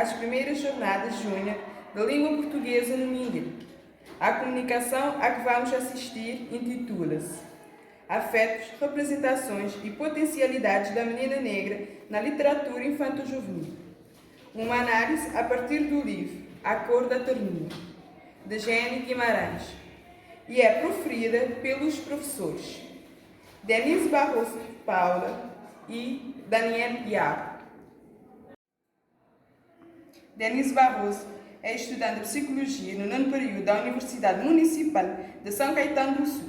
às primeiras jornadas júnior da língua portuguesa no Mindelo. A comunicação a que vamos assistir intitula-se Afetos, Representações e Potencialidades da Menina Negra na Literatura Infanto-Juvenil. Uma análise a partir do livro A Cor da Ternura, de Jenny Guimarães, e é proferida pelos professores Denise Barroso de Paula e Daniel Iago. Denise Barroso é estudante de Psicologia no 9º período da Universidade Municipal de São Caetano do Sul.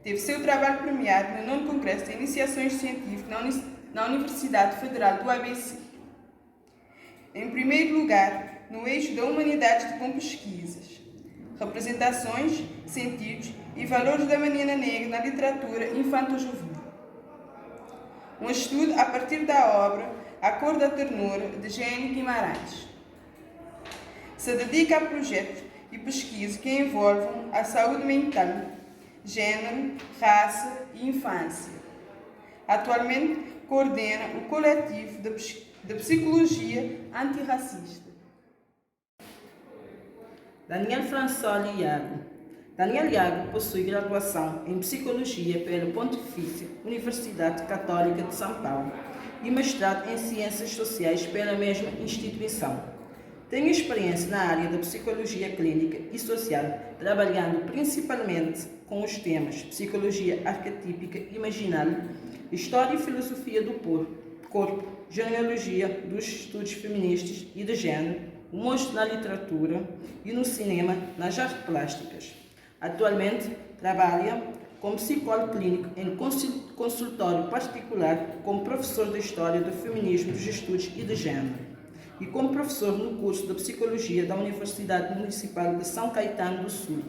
Teve seu trabalho premiado no 9º Congresso de Iniciações Científicas na Universidade Federal do ABC. Em primeiro lugar, no eixo da Humanidades com pesquisas, representações, sentidos e valores da menina negra na literatura infanto-juvenil. Um estudo a partir da obra A Cor da Ternura, de Jenny Guimarães. Se dedica a projetos e pesquisas que envolvam a saúde mental, gênero, raça e infância. Atualmente coordena o coletivo de psicologia antirracista. Daniel Fransoli Iago. Daniel Iago possui graduação em Psicologia pela Pontifícia Universidade Católica de São Paulo e mestrado em Ciências Sociais pela mesma instituição. Tem experiência na área da psicologia clínica e social, trabalhando principalmente com os temas psicologia arquetípica imaginária, história e filosofia do corpo, genealogia dos estudos feministas e de género, humor na literatura e no cinema, nas artes plásticas. Atualmente, trabalha como psicólogo clínico em consultório particular, como professor de História do Feminismo, dos Estudos e de Gênero, e como professor no curso de Psicologia da Universidade Municipal de São Caetano do Sul,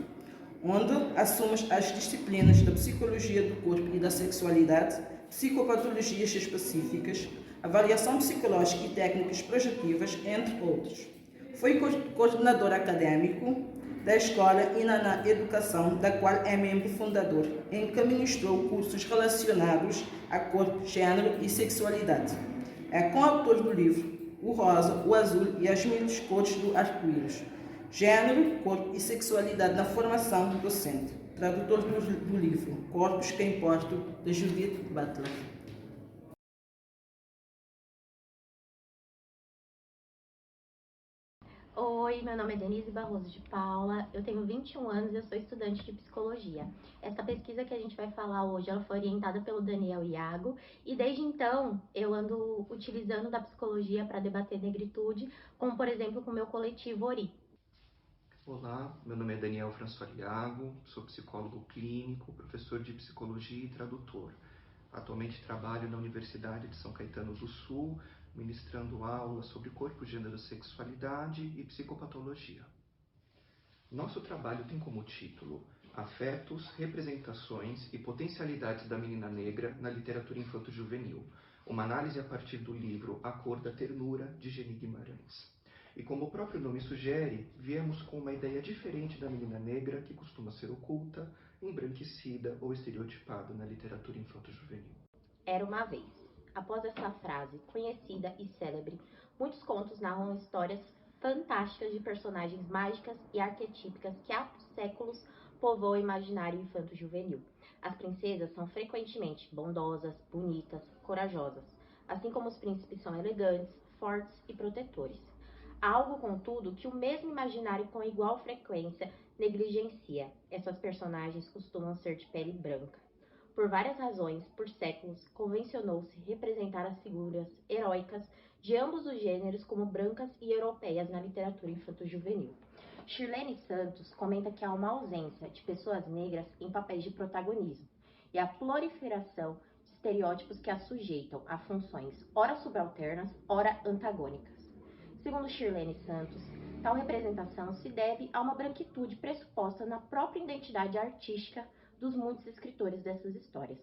onde assume as disciplinas da Psicologia do Corpo e da Sexualidade, psicopatologias específicas, avaliação psicológica e técnicas projetivas, entre outros. Foi coordenador acadêmico da Escola Inaná Educação, da qual é membro fundador, em que ministrou cursos relacionados a corpo, gênero e sexualidade. É coautor do livro O Rosa, o Azul e as Mil Cores do Arco-Íris, Gênero, Corpo e Sexualidade na Formação Docente. Tradutor do livro Corpos que Importam, de Judith Butler. Oi, meu nome é Denise Barroso de Paula, eu tenho 21 anos e eu sou estudante de Psicologia. Essa pesquisa que a gente vai falar hoje, ela foi orientada pelo Daniel Iago e desde então eu ando utilizando da psicologia para debater negritude, como por exemplo com o meu coletivo Ori. Olá, meu nome é Daniel Fransoli Iago, sou psicólogo clínico, professor de psicologia e tradutor. Atualmente trabalho na Universidade de São Caetano do Sul, ministrando aulas sobre corpo, gênero, sexualidade e psicopatologia. Nosso trabalho tem como título Afetos, Representações e Potencialidades da Menina Negra na Literatura Infanto-Juvenil, uma análise a partir do livro A Cor da Ternura, de Jenny Guimarães. E como o próprio nome sugere, viemos com uma ideia diferente da menina negra que costuma ser oculta, embranquecida ou estereotipada na literatura infanto-juvenil. Era uma vez. Após essa frase conhecida e célebre, muitos contos narram histórias fantásticas de personagens mágicas e arquetípicas que há séculos povoam o imaginário infanto-juvenil. As princesas são frequentemente bondosas, bonitas, corajosas, assim como os príncipes são elegantes, fortes e protetores. Há algo, contudo, que o mesmo imaginário com igual frequência negligencia. Essas personagens costumam ser de pele branca. Por várias razões, por séculos, convencionou-se representar as figuras heróicas de ambos os gêneros como brancas e europeias na literatura infanto-juvenil. Shirlene Santos comenta que há uma ausência de pessoas negras em papéis de protagonismo e a proliferação de estereótipos que as sujeitam a funções ora subalternas, ora antagônicas. Segundo Shirlene Santos, tal representação se deve a uma branquitude pressuposta na própria identidade artística dos muitos escritores dessas histórias.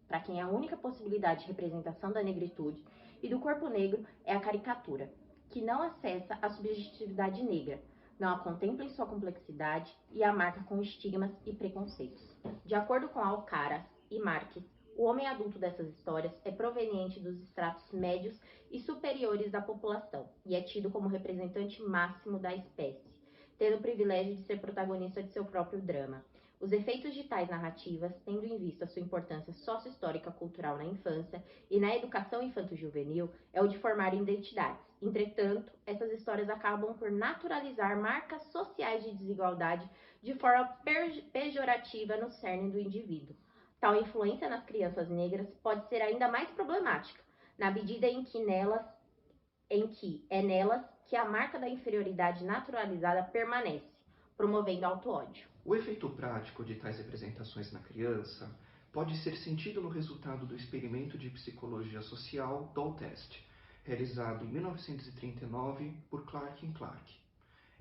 Para quem a única possibilidade de representação da negritude e do corpo negro é a caricatura, que não acessa a subjetividade negra, não a contempla em sua complexidade e a marca com estigmas e preconceitos. De acordo com Alcaraz e Marques, O homem adulto dessas histórias é proveniente dos estratos médios e superiores da população e é tido como representante máximo da espécie, tendo o privilégio de ser protagonista de seu próprio drama. Os efeitos de tais narrativas, tendo em vista sua importância sócio-histórica cultural na infância e na educação infanto-juvenil, é o de formar identidades. Entretanto, essas histórias acabam por naturalizar marcas sociais de desigualdade de forma pejorativa no cerne do indivíduo. Tal influência nas crianças negras pode ser ainda mais problemática, na medida em que é nelas que a marca da inferioridade naturalizada permanece, promovendo auto-ódio. O efeito prático de tais representações na criança pode ser sentido no resultado do experimento de psicologia social Doll Test, realizado em 1939 por Clark Clark,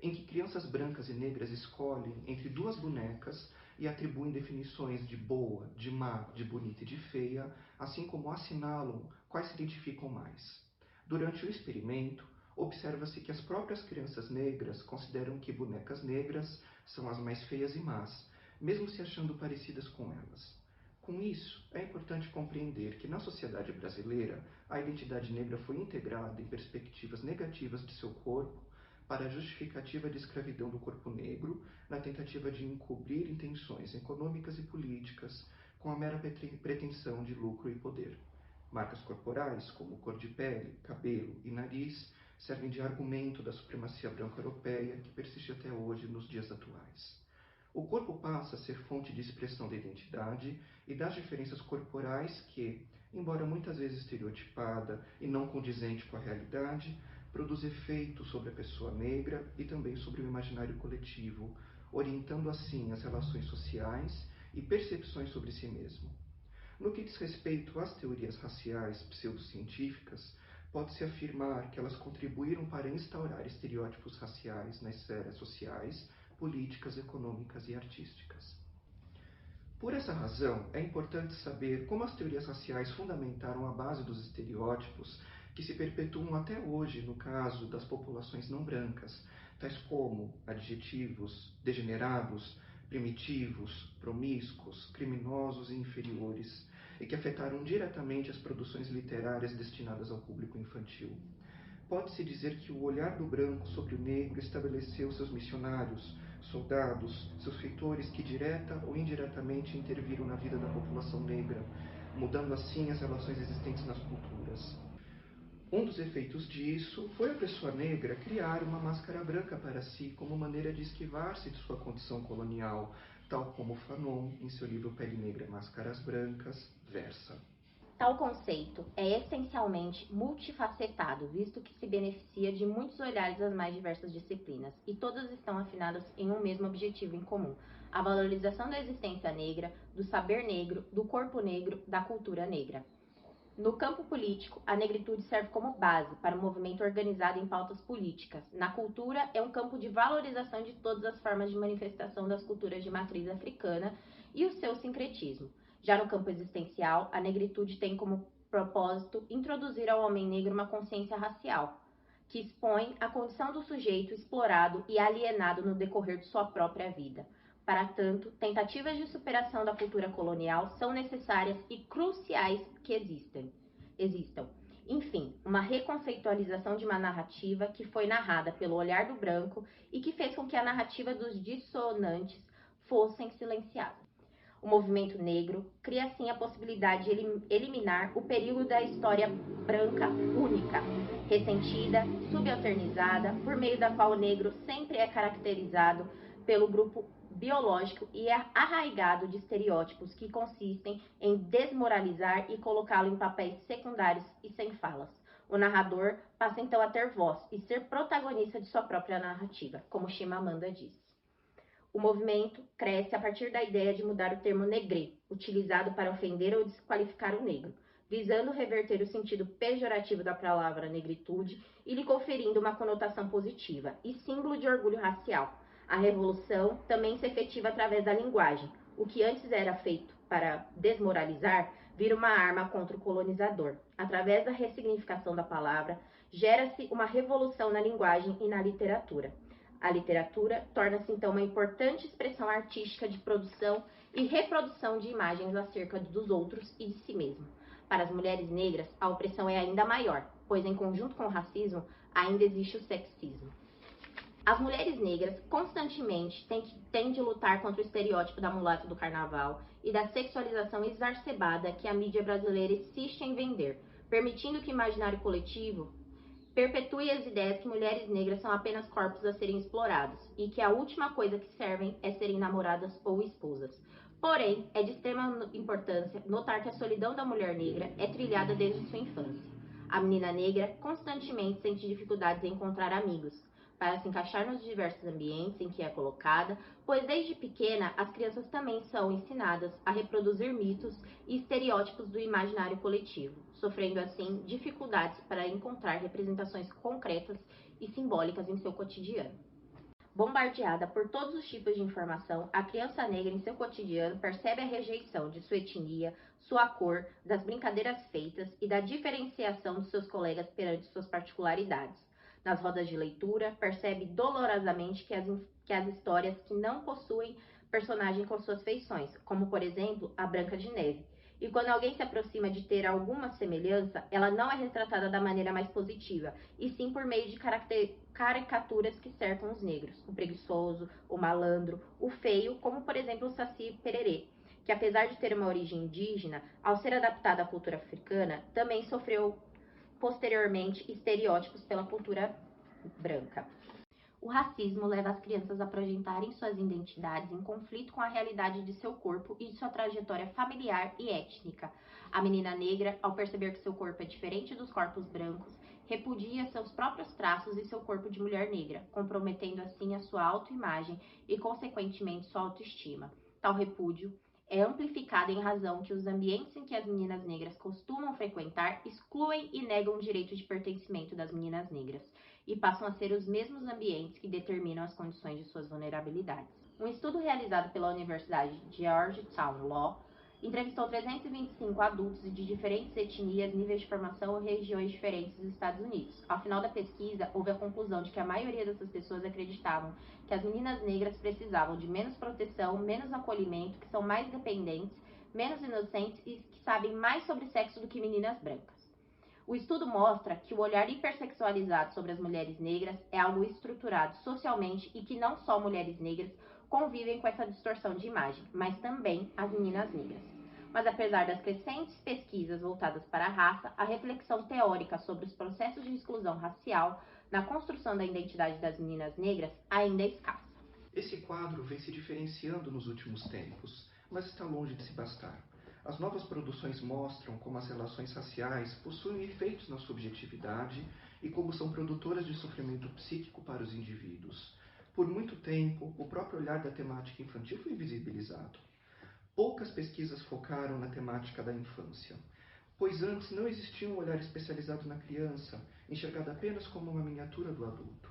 em que crianças brancas e negras escolhem entre duas bonecas e atribuem definições de boa, de má, de bonita e de feia, assim como assinalam quais se identificam mais. Durante o experimento, observa-se que as próprias crianças negras consideram que bonecas negras são as mais feias e más, mesmo se achando parecidas com elas. Com isso, é importante compreender que na sociedade brasileira, a identidade negra foi integrada em perspectivas negativas de seu corpo para a justificativa de escravidão do corpo negro, na tentativa de encobrir intenções econômicas e políticas com a mera pretensão de lucro e poder. Marcas corporais, como cor de pele, cabelo e nariz, servem de argumento da supremacia branca europeia que persiste até hoje nos dias atuais. O corpo passa a ser fonte de expressão da identidade e das diferenças corporais que, embora muitas vezes estereotipada e não condizente com a realidade, produz efeito sobre a pessoa negra e também sobre o imaginário coletivo, orientando assim as relações sociais e percepções sobre si mesmo. No que diz respeito às teorias raciais pseudocientíficas, pode-se afirmar que elas contribuíram para instaurar estereótipos raciais nas esferas sociais, políticas, econômicas e artísticas. Por essa razão, é importante saber como as teorias raciais fundamentaram a base dos estereótipos que se perpetuam até hoje no caso das populações não brancas, tais como adjetivos degenerados, primitivos, promíscuos, criminosos e inferiores, e que afetaram diretamente as produções literárias destinadas ao público infantil. Pode-se dizer que o olhar do branco sobre o negro estabeleceu seus missionários, soldados, seus feitores que direta ou indiretamente interviram na vida da população negra, mudando assim as relações existentes nas culturas. Um dos efeitos disso foi a pessoa negra criar uma máscara branca para si como maneira de esquivar-se de sua condição colonial, tal como Fanon, em seu livro Pele Negra, Máscaras Brancas, versa. Tal conceito é essencialmente multifacetado, visto que se beneficia de muitos olhares das mais diversas disciplinas, e todas estão afinadas em um mesmo objetivo em comum: a valorização da existência negra, do saber negro, do corpo negro, da cultura negra. No campo político, a negritude serve como base para um movimento organizado em pautas políticas. Na cultura, é um campo de valorização de todas as formas de manifestação das culturas de matriz africana e o seu sincretismo. Já no campo existencial, a negritude tem como propósito introduzir ao homem negro uma consciência racial, que expõe a condição do sujeito explorado e alienado no decorrer de sua própria vida. Para tanto, tentativas de superação da cultura colonial são necessárias e cruciais que existam. Enfim, uma reconceitualização de uma narrativa que foi narrada pelo olhar do branco e que fez com que a narrativa dos dissonantes fossem silenciadas. O movimento negro cria assim a possibilidade de eliminar o período da história branca única, ressentida, subalternizada, por meio da qual o negro sempre é caracterizado pelo grupo biológico e é arraigado de estereótipos que consistem em desmoralizar e colocá-lo em papéis secundários e sem falas. O narrador passa então a ter voz e ser protagonista de sua própria narrativa, como Chimamanda diz. O movimento cresce a partir da ideia de mudar o termo negrê, utilizado para ofender ou desqualificar o negro, visando reverter o sentido pejorativo da palavra negritude e lhe conferindo uma conotação positiva e símbolo de orgulho racial. A revolução também se efetiva através da linguagem. O que antes era feito para desmoralizar vira uma arma contra o colonizador. Através da ressignificação da palavra, gera-se uma revolução na linguagem e na literatura. A literatura torna-se então uma importante expressão artística de produção e reprodução de imagens acerca dos outros e de si mesmo. Para as mulheres negras, a opressão é ainda maior, pois em conjunto com o racismo, ainda existe o sexismo. As mulheres negras constantemente têm de lutar contra o estereótipo da mulata do carnaval e da sexualização exacerbada que a mídia brasileira insiste em vender, permitindo que o imaginário coletivo perpetue as ideias que mulheres negras são apenas corpos a serem explorados e que a última coisa que servem é serem namoradas ou esposas. Porém, é de extrema importância notar que a solidão da mulher negra é trilhada desde sua infância. A menina negra constantemente sente dificuldades em encontrar amigos, para se encaixar nos diversos ambientes em que é colocada, pois desde pequena as crianças também são ensinadas a reproduzir mitos e estereótipos do imaginário coletivo, sofrendo assim dificuldades para encontrar representações concretas e simbólicas em seu cotidiano. Bombardeada por todos os tipos de informação, a criança negra em seu cotidiano percebe a rejeição de sua etnia, sua cor, das brincadeiras feitas e da diferenciação dos seus colegas perante suas particularidades. Nas rodas de leitura, percebe dolorosamente que as histórias que não possuem personagem com suas feições, como por exemplo a Branca de Neve. E quando alguém se aproxima de ter alguma semelhança, ela não é retratada da maneira mais positiva, e sim por meio de caricaturas que cercam os negros, o preguiçoso, o malandro, o feio, como por exemplo o Saci Pererê, que apesar de ter uma origem indígena, ao ser adaptada à cultura africana, também sofreu posteriormente estereótipos pela cultura branca. O racismo leva as crianças a projetarem suas identidades em conflito com a realidade de seu corpo e de sua trajetória familiar e étnica. A menina negra, ao perceber que seu corpo é diferente dos corpos brancos, repudia seus próprios traços e seu corpo de mulher negra, comprometendo assim a sua autoimagem e, consequentemente, sua autoestima. Tal repúdio é amplificado em razão que os ambientes em que as meninas negras costumam frequentar excluem e negam o direito de pertencimento das meninas negras, e passam a ser os mesmos ambientes que determinam as condições de suas vulnerabilidades. Um estudo realizado pela Universidade de Georgetown Law entrevistou 325 adultos de diferentes etnias, níveis de formação e regiões diferentes dos Estados Unidos. Ao final da pesquisa, houve a conclusão de que a maioria dessas pessoas acreditavam que as meninas negras precisavam de menos proteção, menos acolhimento, que são mais dependentes, menos inocentes e que sabem mais sobre sexo do que meninas brancas. O estudo mostra que o olhar hipersexualizado sobre as mulheres negras é algo estruturado socialmente e que não só mulheres negras convivem com essa distorção de imagem, mas também as meninas negras. Mas apesar das crescentes pesquisas voltadas para a raça, a reflexão teórica sobre os processos de exclusão racial na construção da identidade das meninas negras ainda é escassa. Esse quadro vem se diferenciando nos últimos tempos, mas está longe de se bastar. As novas produções mostram como as relações raciais possuem efeitos na subjetividade e como são produtoras de sofrimento psíquico para os indivíduos. Por muito tempo, o próprio olhar da temática infantil foi invisibilizado. Poucas pesquisas focaram na temática da infância, pois antes não existia um olhar especializado na criança, enxergada apenas como uma miniatura do adulto.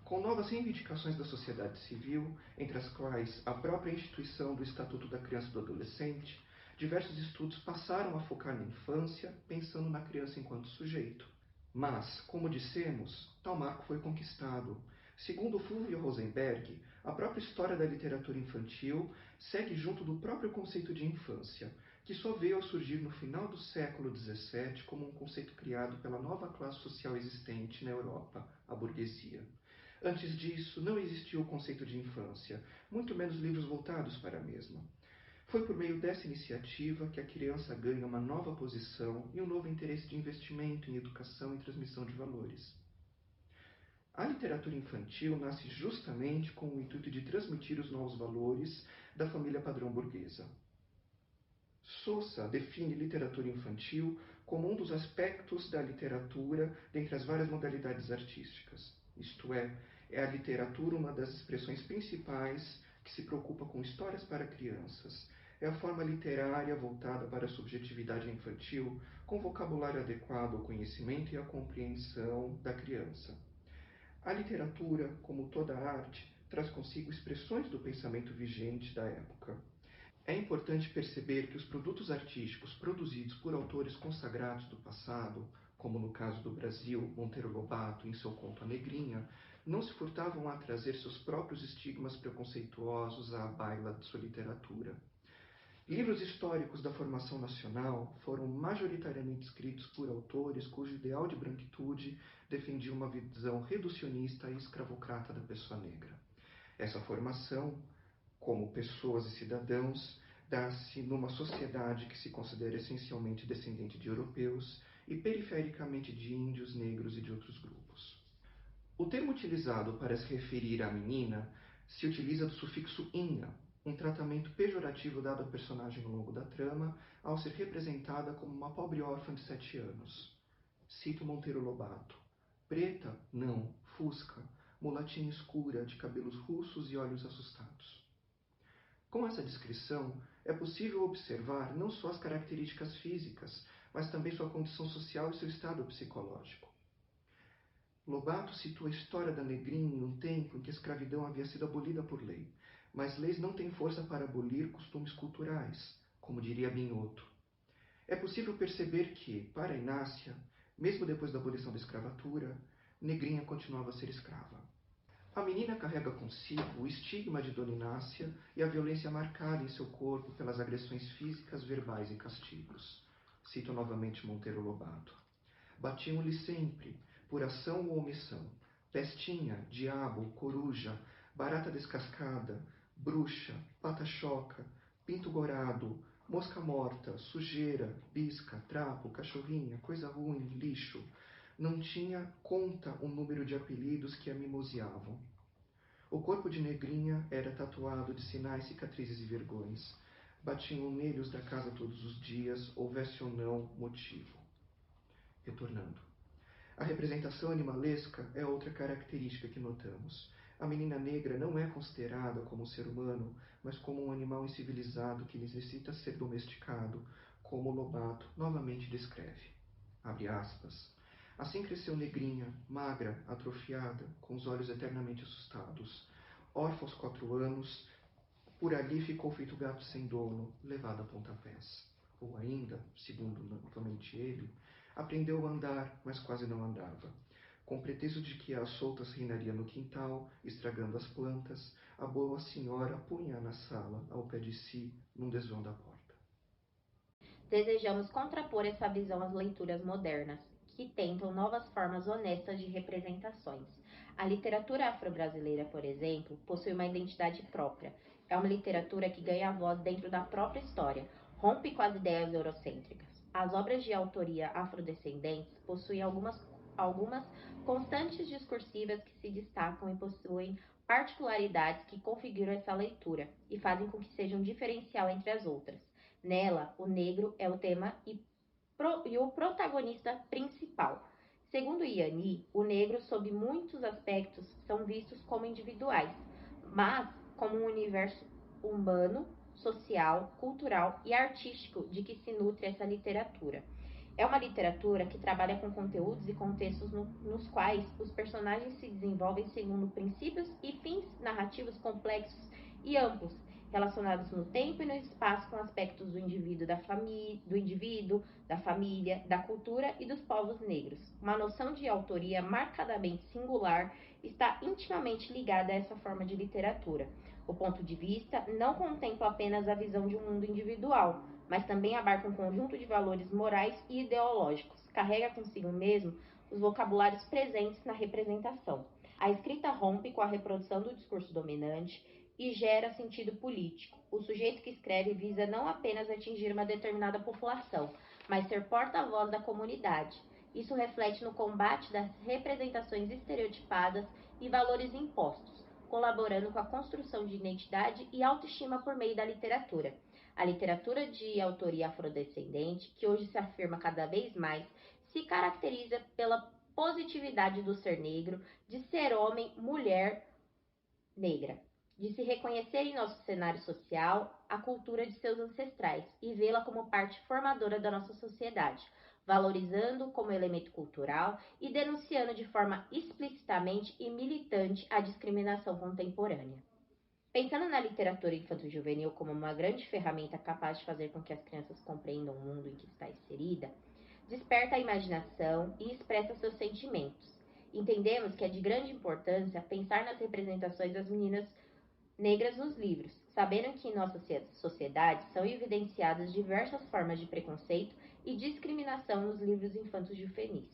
Com novas reivindicações da sociedade civil, entre as quais a própria instituição do Estatuto da Criança e do Adolescente, diversos estudos passaram a focar na infância, pensando na criança enquanto sujeito. Mas, como dissemos, tal marco foi conquistado. Segundo Fulvio Rosenberg, a própria história da literatura infantil segue junto do próprio conceito de infância, que só veio a surgir no final do século XVII como um conceito criado pela nova classe social existente na Europa, a burguesia. Antes disso, não existia o conceito de infância, muito menos livros voltados para a mesma. Foi por meio dessa iniciativa que a criança ganha uma nova posição e um novo interesse de investimento em educação e transmissão de valores. A literatura infantil nasce justamente com o intuito de transmitir os novos valores da família padrão burguesa. Sousa define literatura infantil como um dos aspectos da literatura dentre as várias modalidades artísticas. Isto é a literatura uma das expressões principais que se preocupa com histórias para crianças. É a forma literária voltada para a subjetividade infantil, com vocabulário adequado ao conhecimento e à compreensão da criança. A literatura, como toda arte, traz consigo expressões do pensamento vigente da época. É importante perceber que os produtos artísticos produzidos por autores consagrados do passado, como no caso do Brasil, Monteiro Lobato em seu conto A Negrinha, não se furtavam a trazer seus próprios estigmas preconceituosos à baila de sua literatura. Livros históricos da formação nacional foram majoritariamente escritos por autores cujo ideal de branquitude defendia uma visão reducionista e escravocrata da pessoa negra. Essa formação, como pessoas e cidadãos, dá-se numa sociedade que se considera essencialmente descendente de europeus e perifericamente de índios, negros e de outros grupos. O termo utilizado para se referir à menina se utiliza do sufixo inha, um tratamento pejorativo dado à personagem ao longo da trama, ao ser representada como uma pobre órfã de 7 anos. Cito Monteiro Lobato. Preta? Não. Fusca. Mulatinha escura, de cabelos russos e olhos assustados. Com essa descrição, é possível observar não só as características físicas, mas também sua condição social e seu estado psicológico. Lobato situa a história da negrinha em um tempo em que a escravidão havia sido abolida por lei, mas leis não têm força para abolir costumes culturais, como diria Binhoto. É possível perceber que, para Inácia, mesmo depois da abolição da escravatura, negrinha continuava a ser escrava. A menina carrega consigo o estigma de Dona Inácia e a violência marcada em seu corpo pelas agressões físicas, verbais e castigos. Cito novamente Monteiro Lobato. Batiam-lhe sempre, por ação ou omissão, pestinha, diabo, coruja, barata descascada, bruxa, pata-choca, pinto gorado, mosca morta, sujeira, bisca, trapo, cachorrinha, coisa ruim, lixo. Não tinha conta o número de apelidos que a mimoseavam. O corpo de negrinha era tatuado de sinais, cicatrizes e vergões. Batiam nele os da casa todos os dias, houvesse ou não motivo. Retornando. A representação animalesca é outra característica que notamos. A menina negra não é considerada como um ser humano, mas como um animal incivilizado que necessita ser domesticado, como Lobato novamente descreve. Abre aspas. Assim cresceu negrinha, magra, atrofiada, com os olhos eternamente assustados. Órfã aos 4 anos, por ali ficou feito gato sem dono, levado a pontapés. Ou ainda, segundo novamente ele, aprendeu a andar, mas quase não andava. Com pretexto de que às soltas reinaria no quintal, estragando as plantas, a boa senhora punha-a na sala, ao pé de si, num desvão da porta. Desejamos contrapor essa visão às leituras modernas, que tentam novas formas honestas de representações. A literatura afro-brasileira, por exemplo, possui uma identidade própria. É uma literatura que ganha voz dentro da própria história, rompe com as ideias eurocêntricas. As obras de autoria afrodescendentes possuem algumas constantes discursivas que se destacam e possuem particularidades que configuram essa leitura e fazem com que seja um diferencial entre as outras. Nela, o negro é o tema e o protagonista principal. Segundo Yanni, o negro, sob muitos aspectos, são vistos como individuais, mas como um universo humano, social, cultural e artístico de que se nutre essa literatura. É uma literatura que trabalha com conteúdos e contextos nos quais os personagens se desenvolvem segundo princípios e fins narrativos complexos e amplos, relacionados no tempo e no espaço com aspectos do indivíduo, da família, da cultura e dos povos negros. Uma noção de autoria marcadamente singular está intimamente ligada a essa forma de literatura. O ponto de vista não contempla apenas a visão de um mundo individual, mas também abarca um conjunto de valores morais e ideológicos. Carrega consigo mesmo os vocabulários presentes na representação. A escrita rompe com a reprodução do discurso dominante e gera sentido político. O sujeito que escreve visa não apenas atingir uma determinada população, mas ser porta-voz da comunidade. Isso reflete no combate das representações estereotipadas e valores impostos, colaborando com a construção de identidade e autoestima por meio da literatura. A literatura de autoria afrodescendente, que hoje se afirma cada vez mais, se caracteriza pela positividade do ser negro, de ser homem, mulher, negra, de se reconhecer em nosso cenário social a cultura de seus ancestrais e vê-la como parte formadora da nossa sociedade, valorizando como elemento cultural e denunciando de forma explicitamente e militante a discriminação contemporânea. Pensando na literatura infanto-juvenil como uma grande ferramenta capaz de fazer com que as crianças compreendam o mundo em que está inserida, desperta a imaginação e expressa seus sentimentos. Entendemos que é de grande importância pensar nas representações das meninas negras nos livros, sabendo que em nossa sociedade são evidenciadas diversas formas de preconceito e discriminação nos livros infantos juvenis.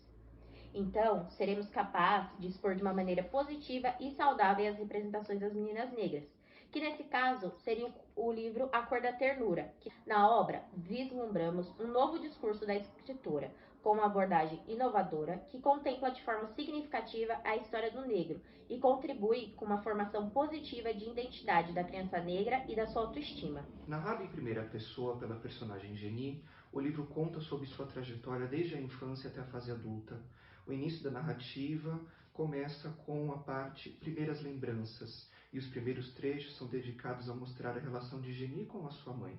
Então, seremos capazes de expor de uma maneira positiva e saudável as representações das meninas negras, que nesse caso seria o livro A Cor da Ternura, que na obra vislumbramos um novo discurso da escritora, com uma abordagem inovadora que contempla de forma significativa a história do negro e contribui com uma formação positiva de identidade da criança negra e da sua autoestima. Narrado em primeira pessoa pela personagem Jenny, o livro conta sobre sua trajetória desde a infância até a fase adulta. O início da narrativa começa com a parte Primeiras Lembranças, e os primeiros trechos são dedicados a mostrar a relação de Jenny com a sua mãe.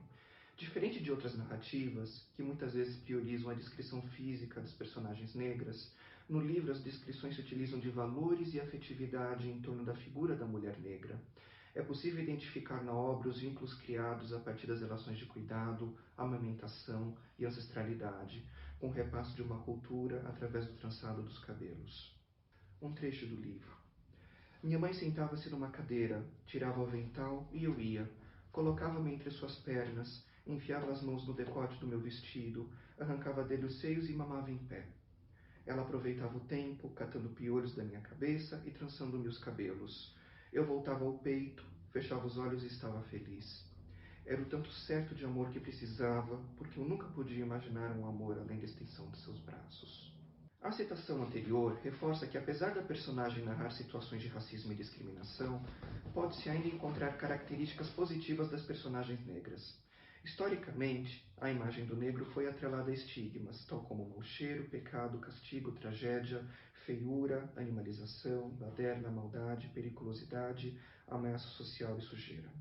Diferente de outras narrativas, que muitas vezes priorizam a descrição física das personagens negras, no livro as descrições se utilizam de valores e afetividade em torno da figura da mulher negra. É possível identificar na obra os vínculos criados a partir das relações de cuidado, amamentação e ancestralidade, com o repasso de uma cultura através do trançado dos cabelos. Um trecho do livro. Minha mãe sentava-se numa cadeira, tirava o avental e eu ia. Colocava-me entre suas pernas, enfiava as mãos no decote do meu vestido, arrancava dele os seios e mamava em pé. Ela aproveitava o tempo, catando piolhos da minha cabeça e trançando-me os cabelos. Eu voltava ao peito, fechava os olhos e estava feliz. Era o tanto certo de amor que precisava, porque eu nunca podia imaginar um amor além da extensão de seus braços. A citação anterior reforça que, apesar da personagem narrar situações de racismo e discriminação, pode-se ainda encontrar características positivas das personagens negras. Historicamente, a imagem do negro foi atrelada a estigmas, tal como mau cheiro, pecado, castigo, tragédia, feiura, animalização, baderna, maldade, periculosidade, ameaça social e sujeira.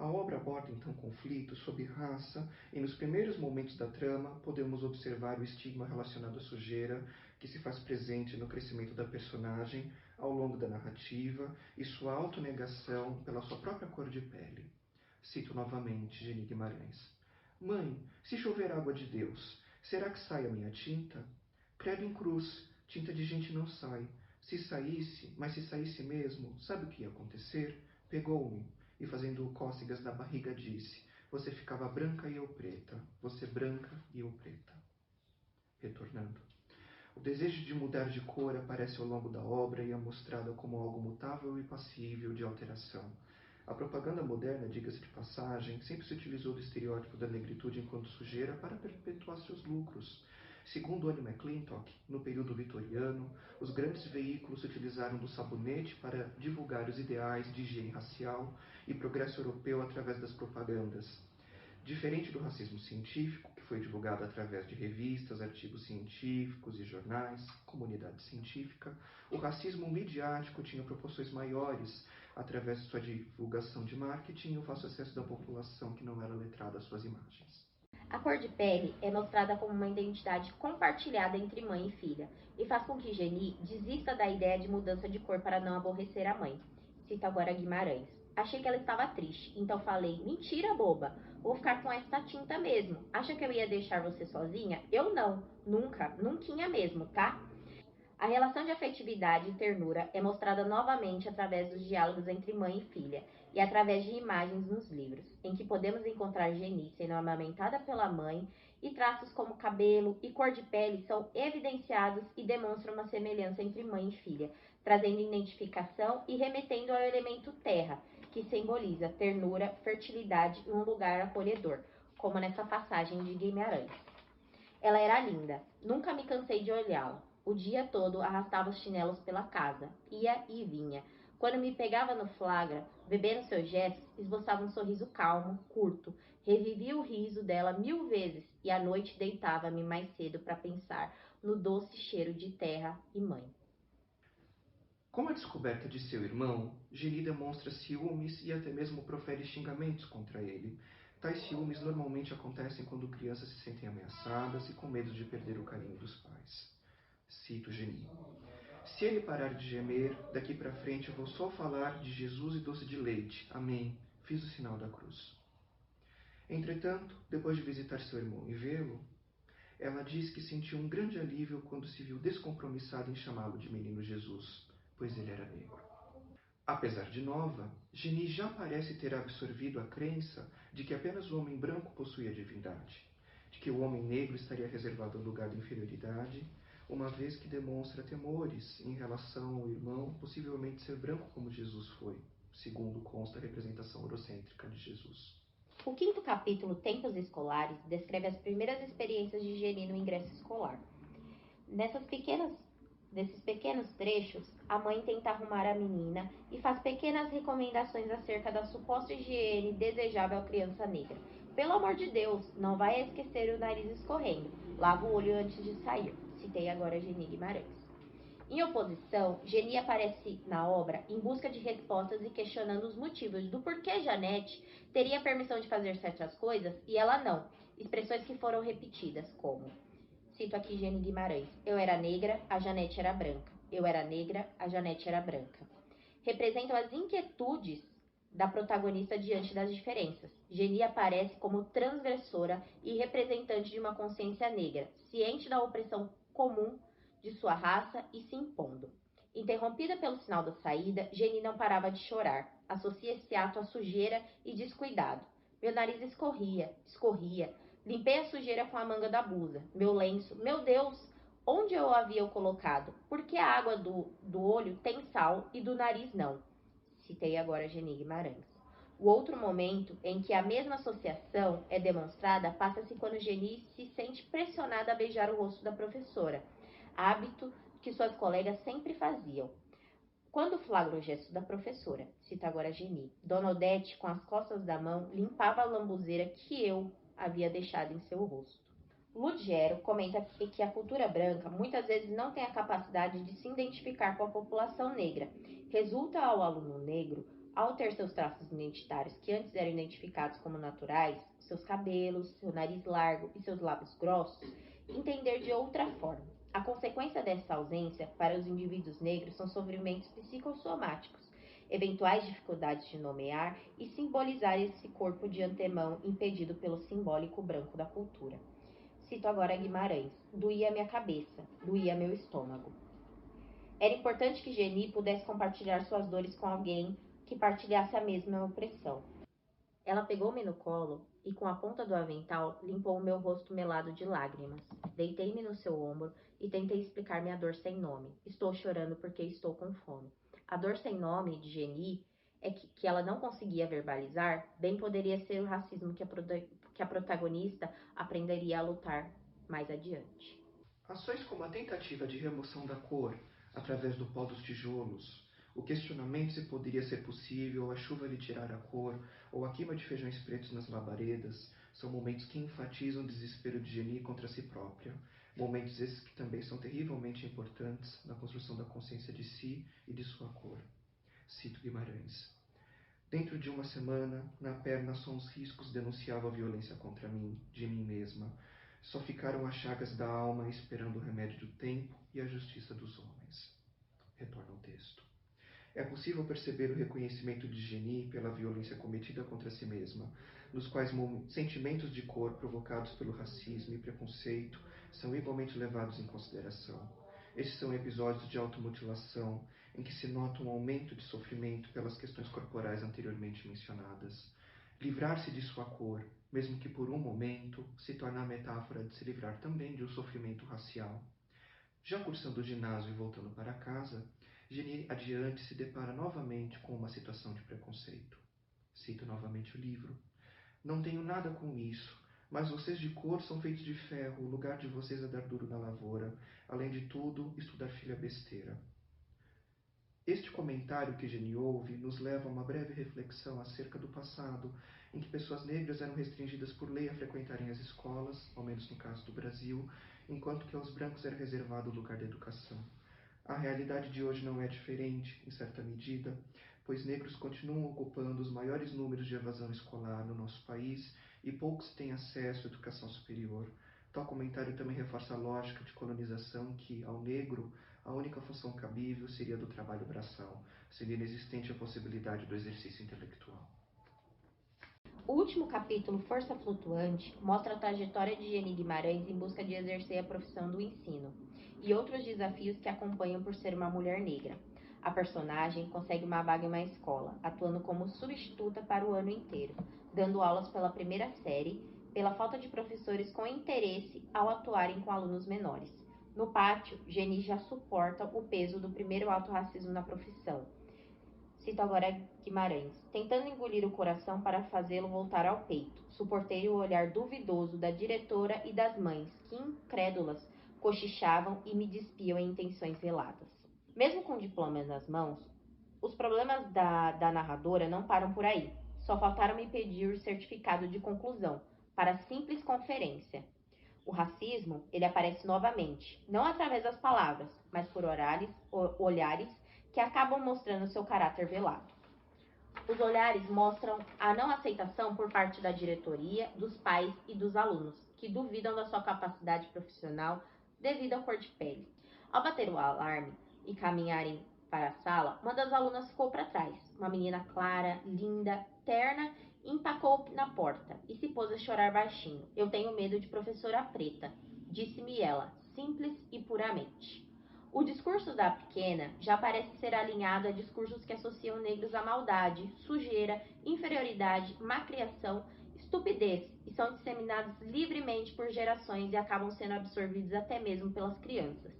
A obra aborda então conflitos sobre raça e nos primeiros momentos da trama podemos observar o estigma relacionado à sujeira que se faz presente no crescimento da personagem ao longo da narrativa e sua autonegação pela sua própria cor de pele. Cito novamente Jenny Guimarães. Mãe, se chover água de Deus, será que sai a minha tinta? Credo em cruz, tinta de gente não sai. Se saísse, mas se saísse mesmo, sabe o que ia acontecer? Pegou-me e fazendo cócegas na barriga disse, você ficava branca e eu preta, você branca e eu preta. Retornando. O desejo de mudar de cor aparece ao longo da obra e é mostrado como algo mutável e passível de alteração. A propaganda moderna, diga-se de passagem, sempre se utilizou do estereótipo da negritude enquanto sujeira para perpetuar seus lucros. Segundo Anne McClintock, no período vitoriano, os grandes veículos se utilizaram do sabonete para divulgar os ideais de higiene racial e progresso europeu através das propagandas. Diferente do racismo científico, que foi divulgado através de revistas, artigos científicos e jornais, comunidade científica, o racismo midiático tinha proporções maiores através de sua divulgação de marketing e o fácil acesso da população que não era letrada às suas imagens. A cor de pele é mostrada como uma identidade compartilhada entre mãe e filha, e faz com que Jenny desista da ideia de mudança de cor para não aborrecer a mãe. Cita agora Guimarães. Achei que ela estava triste, então falei, mentira, boba, vou ficar com essa tinta mesmo. Acha que eu ia deixar você sozinha? Eu não, nunca, nunquinha mesmo, tá? A relação de afetividade e ternura é mostrada novamente através dos diálogos entre mãe e filha e através de imagens nos livros, em que podemos encontrar Jenny sendo amamentada pela mãe e traços como cabelo e cor de pele são evidenciados e demonstram uma semelhança entre mãe e filha, trazendo identificação e remetendo ao elemento terra, que simboliza ternura, fertilidade e um lugar acolhedor, como nessa passagem de Guimarães. Ela era linda, nunca me cansei de olhá-la. O dia todo arrastava os chinelos pela casa, ia e vinha. Quando me pegava no flagra, bebendo seus gestos, esboçava um sorriso calmo, curto. Revivia o riso dela 1000 vezes e à noite deitava-me mais cedo para pensar no doce cheiro de terra e mãe. Com a descoberta de seu irmão, Jenny demonstra ciúmes e até mesmo profere xingamentos contra ele. Tais ciúmes normalmente acontecem quando crianças se sentem ameaçadas e com medo de perder o carinho dos pais. Cito Jenny. Se ele parar de gemer, daqui para frente eu vou só falar de Jesus e doce de leite. Amém. Fiz o sinal da cruz. Entretanto, depois de visitar seu irmão e vê-lo, ela diz que sentiu um grande alívio quando se viu descompromissada em chamá-lo de menino Jesus, pois ele era negro. Apesar de nova, Geni já parece ter absorvido a crença de que apenas o homem branco possuía divindade, de que o homem negro estaria reservado ao lugar de inferioridade, uma vez que demonstra temores em relação ao irmão possivelmente ser branco como Jesus foi, segundo consta a representação eurocêntrica de Jesus. O quinto capítulo, Tempos Escolares, descreve as primeiras experiências de Geni no ingresso escolar. Nesses pequenos trechos, a mãe tenta arrumar a menina e faz pequenas recomendações acerca da suposta higiene desejável à criança negra. Pelo amor de Deus, não vai esquecer o nariz escorrendo. Lava o olho antes de sair. Citei agora Geni Guimarães. Em oposição, Geni aparece na obra em busca de respostas e questionando os motivos do porquê Janete teria permissão de fazer certas coisas e ela não. Expressões que foram repetidas como... Cito aqui Geni Guimarães. Eu era negra, a Janete era branca. Eu era negra, a Janete era branca. Representam as inquietudes da protagonista diante das diferenças. Geni aparece como transgressora e representante de uma consciência negra, ciente da opressão comum de sua raça e se impondo. Interrompida pelo sinal da saída, Geni não parava de chorar. Associa esse ato à sujeira e descuidado. Meu nariz escorria. Limpei a sujeira com a manga da blusa. Meu lenço, meu Deus, onde eu havia colocado? Porque a água do olho tem sal e do nariz não. Citei agora Geni Guimarães. O outro momento em que a mesma associação é demonstrada passa-se quando Geni se sente pressionada a beijar o rosto da professora, hábito que suas colegas sempre faziam. Quando flagra o gesto da professora, cita agora Geni, Dona Odete, com as costas da mão, limpava a lambuzeira que eu havia deixado em seu rosto. Lugero comenta que a cultura branca muitas vezes não tem a capacidade de se identificar com a população negra. Resulta ao aluno negro, ao ter seus traços identitários que antes eram identificados como naturais, seus cabelos, seu nariz largo e seus lábios grossos, entender de outra forma. A consequência dessa ausência para os indivíduos negros são sofrimentos psicossomáticos, eventuais dificuldades de nomear e simbolizar esse corpo de antemão impedido pelo simbólico branco da cultura. Cito agora Guimarães. Doía minha cabeça, doía meu estômago. Era importante que Geni pudesse compartilhar suas dores com alguém que partilhasse a mesma opressão. Ela pegou-me no colo e com a ponta do avental limpou o meu rosto melado de lágrimas. Deitei-me no seu ombro e tentei explicar minha dor sem nome. Estou chorando porque estou com fome. A dor sem nome de Geni é que ela não conseguia verbalizar, bem poderia ser o racismo que a protagonista aprenderia a lutar mais adiante. Ações como a tentativa de remoção da cor através do pó dos tijolos, o questionamento se poderia ser possível a chuva lhe tirar a cor ou a queima de feijões pretos nas labaredas, são momentos que enfatizam o desespero de Geni contra si própria, momentos esses que também são terrivelmente importantes na construção da consciência de si e de sua cor. Cito Guimarães. Dentro de uma semana, na perna só uns riscos denunciavam a violência contra mim, de mim mesma. Só ficaram as chagas da alma esperando o remédio do tempo e a justiça dos homens. Retorna ao texto. É possível perceber o reconhecimento de Geni pela violência cometida contra si mesma, nos quais sentimentos de cor provocados pelo racismo e preconceito são igualmente levados em consideração. Estes são episódios de automutilação, em que se nota um aumento de sofrimento pelas questões corporais anteriormente mencionadas. Livrar-se de sua cor, mesmo que por um momento, se torna a metáfora de se livrar também de um sofrimento racial. Já cursando o ginásio e voltando para casa, Geni adiante se depara novamente com uma situação de preconceito. Cito novamente o livro. Não tenho nada com isso, mas vocês de cor são feitos de ferro, o lugar de vocês é dar duro na lavoura. Além de tudo, estudar filha besteira. Este comentário que Geni ouve nos leva a uma breve reflexão acerca do passado, em que pessoas negras eram restringidas por lei a frequentarem as escolas, ao menos no caso do Brasil, enquanto que aos brancos era reservado o lugar da educação. A realidade de hoje não é diferente, em certa medida, pois negros continuam ocupando os maiores números de evasão escolar no nosso país e poucos têm acesso à educação superior. Tal comentário também reforça a lógica de colonização que, ao negro, a única função cabível seria a do trabalho braçal, sendo inexistente a possibilidade do exercício intelectual. O último capítulo, Força Flutuante, mostra a trajetória de Geni Guimarães em busca de exercer a profissão do ensino e outros desafios que acompanham por ser uma mulher negra. A personagem consegue uma vaga em uma escola, atuando como substituta para o ano inteiro, dando aulas pela primeira série, pela falta de professores com interesse ao atuarem com alunos menores. No pátio, Geni já suporta o peso do primeiro autorracismo na profissão. Cito agora Guimarães. Tentando engolir o coração para fazê-lo voltar ao peito. Suportei o olhar duvidoso da diretora e das mães, que, incrédulas, cochichavam e me despiam em intenções veladas. Mesmo com o diploma nas mãos, os problemas da narradora não param por aí. Só faltaram me pedir o certificado de conclusão, para simples conferência. O racismo, ele aparece novamente, não através das palavras, mas por olhares que acabam mostrando seu caráter velado. Os olhares mostram a não aceitação por parte da diretoria, dos pais e dos alunos, que duvidam da sua capacidade profissional devido à cor de pele. Ao bater o alarme e caminharem para a sala, uma das alunas ficou para trás. Uma menina clara, linda, terna, empacou na porta e se pôs a chorar baixinho. Eu tenho medo de professora preta, disse-me ela, simples e puramente. O discurso da pequena já parece ser alinhado a discursos que associam negros à maldade, sujeira, inferioridade, macriação, estupidez e são disseminados livremente por gerações e acabam sendo absorvidos até mesmo pelas crianças.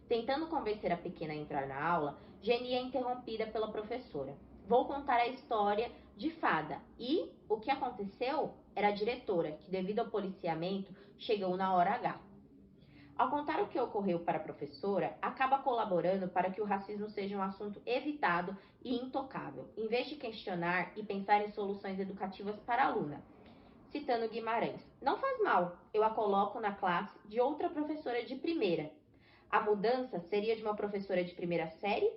Tentando convencer a pequena a entrar na aula, Geni é interrompida pela professora. Vou contar a história de Fada e o que aconteceu era a diretora, que devido ao policiamento chegou na hora H. Ao contar o que ocorreu para a professora, acaba colaborando para que o racismo seja um assunto evitado e intocável, em vez de questionar e pensar em soluções educativas para a aluna. Citando Guimarães, não faz mal, eu a coloco na classe de outra professora de primeira. A mudança seria de uma professora de primeira série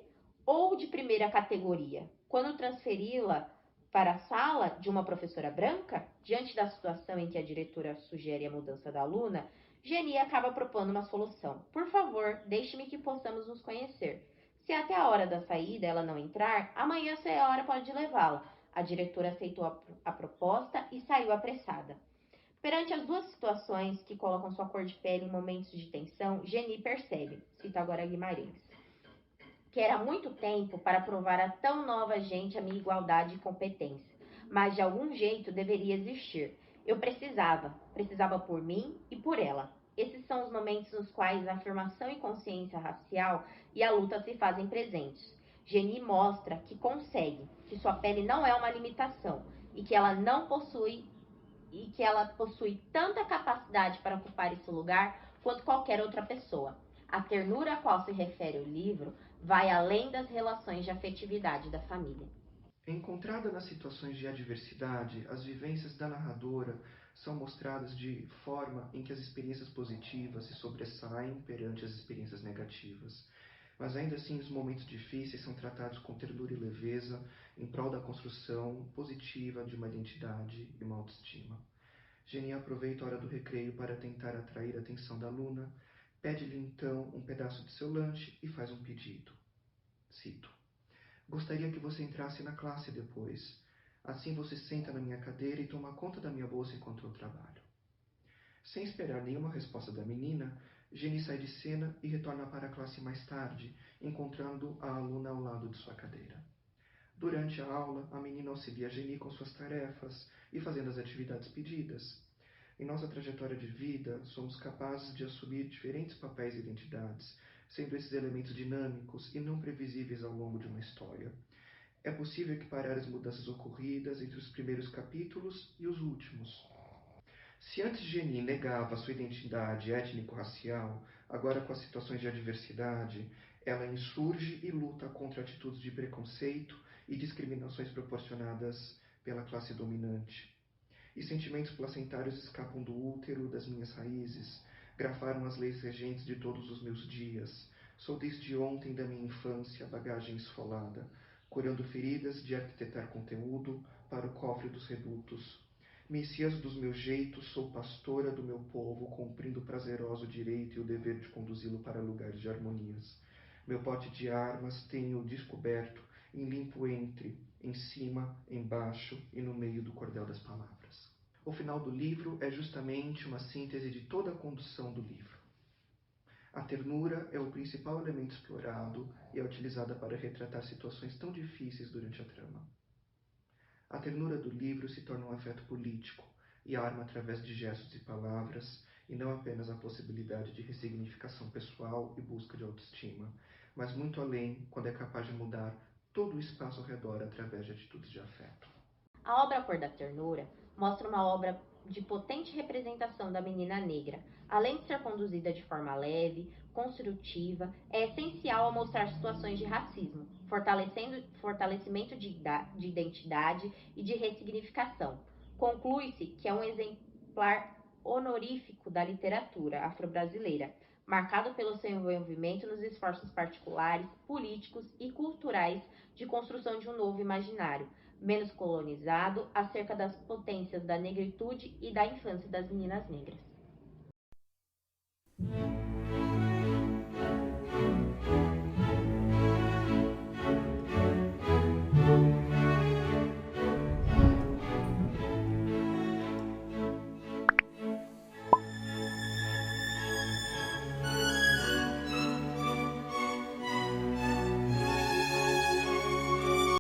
ou de primeira categoria? Quando transferi-la para a sala de uma professora branca, diante da situação em que a diretora sugere a mudança da aluna, Geni acaba propondo uma solução. Por favor, deixe-me que possamos nos conhecer. Se até a hora da saída ela não entrar, amanhã se é a hora pode levá-la. A diretora aceitou a proposta e saiu apressada. Perante as duas situações que colocam sua cor de pele em momentos de tensão, Geni percebe, cito agora Guimarães, que era muito tempo para provar a tão nova gente a minha igualdade e competência, mas de algum jeito deveria existir. Eu precisava por mim e por ela. Esses são os momentos nos quais a afirmação e consciência racial e a luta se fazem presentes. Geni mostra que consegue, que sua pele não é uma limitação e que ela possui tanta capacidade para ocupar esse lugar quanto qualquer outra pessoa. A ternura a qual se refere o livro vai além das relações de afetividade da família. Encontrada nas situações de adversidade, as vivências da narradora são mostradas de forma em que as experiências positivas se sobressaem perante as experiências negativas. Mas ainda assim, os momentos difíceis são tratados com ternura e leveza em prol da construção positiva de uma identidade e uma autoestima. Geni aproveita a hora do recreio para tentar atrair a atenção da aluna, pede-lhe então um pedaço de seu lanche e faz um pedido. Cito: gostaria que você entrasse na classe depois. Assim você senta na minha cadeira e toma conta da minha bolsa enquanto eu trabalho. Sem esperar nenhuma resposta da menina, Geni sai de cena e retorna para a classe mais tarde, encontrando a aluna ao lado de sua cadeira. Durante a aula, a menina auxilia Geni com suas tarefas e fazendo as atividades pedidas. Em nossa trajetória de vida, somos capazes de assumir diferentes papéis e identidades, sendo esses elementos dinâmicos e não previsíveis ao longo de uma história. É possível equiparar as mudanças ocorridas entre os primeiros capítulos e os últimos. Se antes Geni negava sua identidade étnico-racial, agora com as situações de adversidade, ela insurge e luta contra atitudes de preconceito e discriminações proporcionadas pela classe dominante. E sentimentos placentários escapam do útero das minhas raízes, grafaram as leis regentes de todos os meus dias. Sou desde ontem da minha infância bagagem esfolada, curando feridas de arquitetar conteúdo para o cofre dos redutos. Messias dos meus jeitos, sou pastora do meu povo, cumprindo o prazeroso direito e o dever de conduzi-lo para lugares de harmonias. Meu pote de armas tenho descoberto em limpo entre, em cima, embaixo e no meio do cordel das palavras. O final do livro é justamente uma síntese de toda a condução do livro. A ternura é o principal elemento explorado e é utilizada para retratar situações tão difíceis durante a trama. A ternura do livro se torna um afeto político e arma através de gestos e palavras, e não apenas a possibilidade de ressignificação pessoal e busca de autoestima, mas muito além, quando é capaz de mudar todo o espaço ao redor através de atitudes de afeto. A obra Cor da Ternura mostra uma obra de potente representação da menina negra. Além de ser conduzida de forma leve, construtiva, é essencial a mostrar situações de racismo, fortalecimento de identidade e de ressignificação. Conclui-se que é um exemplar honorífico da literatura afro-brasileira, marcado pelo seu envolvimento nos esforços particulares, políticos e culturais de construção de um novo imaginário, menos colonizado, acerca das potências da negritude e da infância das meninas negras.